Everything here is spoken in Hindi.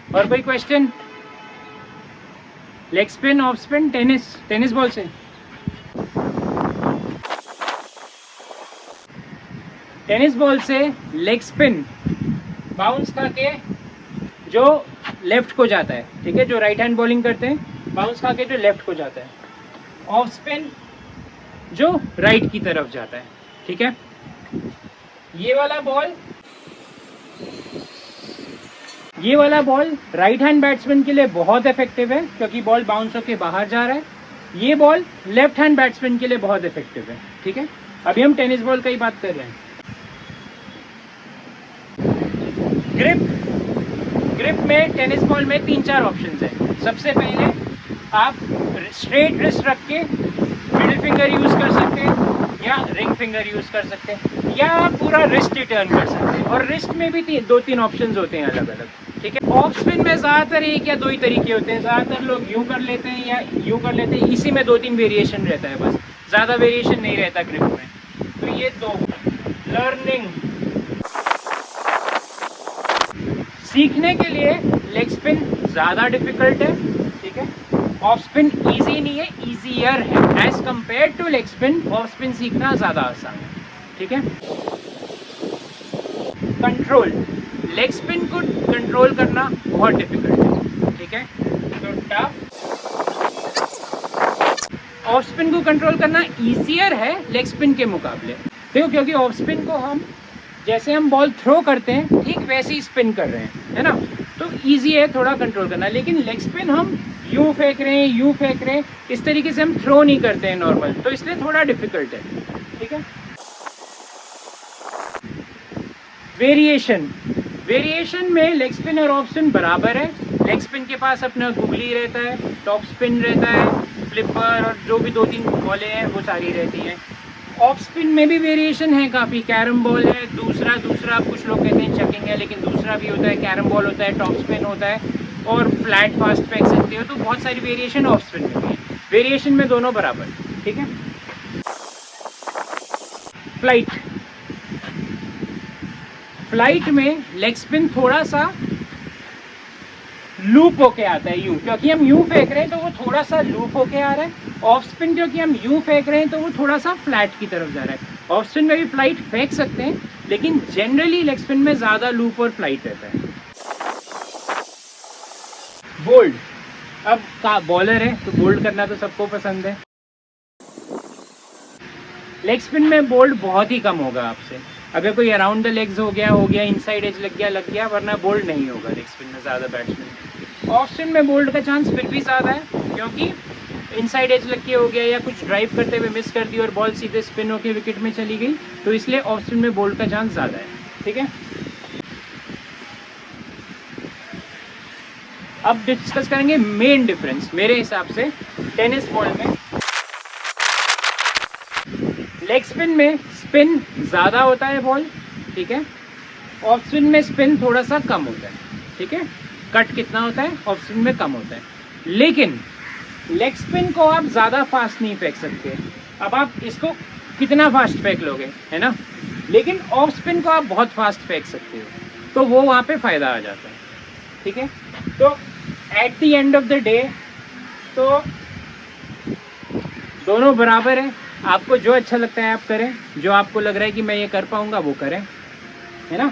और कोई question? Leg spin, off spin, tennis ball से। टेनिस बॉल से लेग स्पिन बाउंस खा के जो लेफ्ट को जाता है, ठीक है, जो राइट हैंड बॉलिंग करते हैं बाउंस खा के जो लेफ्ट को जाता है। ऑफ स्पिन जो राइट की तरफ जाता है, ठीक है। ये वाला बॉल राइट हैंड बैट्समैन के लिए बहुत इफेक्टिव है क्योंकि बॉल बाउंस होके बाहर जा रहा है। ये बॉल लेफ्ट हैंड बैट्समैन के लिए बहुत इफेक्टिव है, ठीक है। अभी हम टेनिस बॉल का ही बात कर रहे हैं। ग्रिप में टेनिस बॉल में 3-4 ऑप्शंस हैं। सबसे पहले आप स्ट्रेट रिस्ट रख के मिडिल फिंगर यूज कर सकते हैं या रिंग फिंगर यूज कर सकते हैं, या आप पूरा रिस्ट ही टर्न कर सकते हैं। और रिस्ट में भी 2-3 ऑप्शंस होते हैं अलग अलग, ठीक है। ऑफ स्पिन में ज़्यादातर एक या दो ही तरीके होते हैं। ज़्यादातर लोग यूँ कर लेते हैं या यूँ कर लेते हैं, इसी में 2-3 वेरिएशन रहता है, बस ज़्यादा वेरिएशन नहीं रहता ग्रिप में। तो ये दो। लर्निंग सीखने के लिए लेग स्पिन ज़्यादा डिफिकल्ट है, ठीक है। ऑफ स्पिन ईजी नहीं है, ईजियर है as compare to leg spin. Off spin सीखना ज़्यादा आसान है, ठीक है। कंट्रोल, लेग स्पिन को कंट्रोल करना बहुत डिफिकल्ट है, ठीक है। तो टफ। ऑफ स्पिन को कंट्रोल करना ईजियर है लेग स्पिन के मुकाबले, क्यों? क्योंकि ऑफ स्पिन को हम जैसे हम बॉल थ्रो करते हैं ठीक वैसे ही स्पिन कर रहे हैं, है ना। तो ईजी है थोड़ा कंट्रोल करना। लेकिन लेग स्पिन हम यूँ फेंक रहे हैं, यूँ फेंक रहे हैं, इस तरीके से हम थ्रो नहीं करते हैं नॉर्मल, तो इसलिए थोड़ा डिफिकल्ट है, ठीक है। वेरिएशन में लेग स्पिन और ऑफ स्पिन बराबर है। लेग स्पिन के पास अपना गुगली रहता है, टॉप स्पिन रहता है, फ्लिपर और जो भी 2-3 बॉलें हैं वो सारी रहती हैं। ऑफ स्पिन में भी वेरिएशन है काफ़ी। कैरम बॉल है, दूसरा कुछ लोग कहते हैं चकिंग है, लेकिन दूसरा भी होता है, कैरम बॉल होता है, टॉप स्पिन होता है और फ्लैट फास्ट फेंक सकते हो। तो बहुत सारी वेरिएशन ऑफ स्पिन में भी है। वेरिएशन में दोनों बराबर, ठीक है। फ्लाइट में लेग स्पिन थोड़ा सा लूप होके आता है यूं, क्योंकि हम यूं फेंक रहे हैं तो वो थोड़ा सा लूप होके आ रहा है। ऑफ स्पिन क्योंकि हम यूं फेंक रहे हैं तो वो थोड़ा सा फ्लैट की तरफ जा रहा है। ऑफ स्पिन में भी फ्लाइट फेंक सकते हैं, लेकिन जनरली लेग स्पिन में ज़्यादा लूप और फ्लाइट रहता है। बोल्ड, अब का बॉलर है तो बोल्ड करना तो सबको पसंद है। लेग स्पिन में बोल्ड बहुत ही कम होगा आपसे। अगर कोई अराउंड द लेग्स हो गया, इनसाइड एज लग गया, वरना बोल्ड नहीं होगा लेग स्पिन में ज़्यादा बैट्समैन। ऑफ स्पिन में बोल्ड का चांस फिर भी ज़्यादा है, क्योंकि इनसाइड एज लग के हो गया या कुछ ड्राइव करते हुए मिस कर दी और बॉल सीधे स्पिन होकर विकेट में चली गई, तो इसलिए ऑफ स्पिन में बोल्ड का चांस ज़्यादा है, ठीक है। अब डिस्कस करेंगे मेन डिफरेंस मेरे हिसाब से टेनिस बॉल में। लेग स्पिन में स्पिन ज़्यादा होता है बॉल, ठीक है। ऑफ स्पिन में स्पिन थोड़ा सा कम होता है, ठीक है। कट कितना होता है, ऑफ स्पिन में कम होता है। लेकिन लेग स्पिन को आप ज़्यादा फास्ट नहीं फेंक सकते। अब आप इसको कितना फास्ट फेंक लोगे, है ना। लेकिन ऑफ स्पिन को आप बहुत फास्ट फेंक सकते हो, तो वो वहाँ पे फ़ायदा आ जाता है, ठीक है। तो at the end of the day तो दोनों बराबर है। आपको जो अच्छा लगता है आप करें, जो आपको लग रहा है कि मैं ये कर पाऊँगा वो करें, है ना।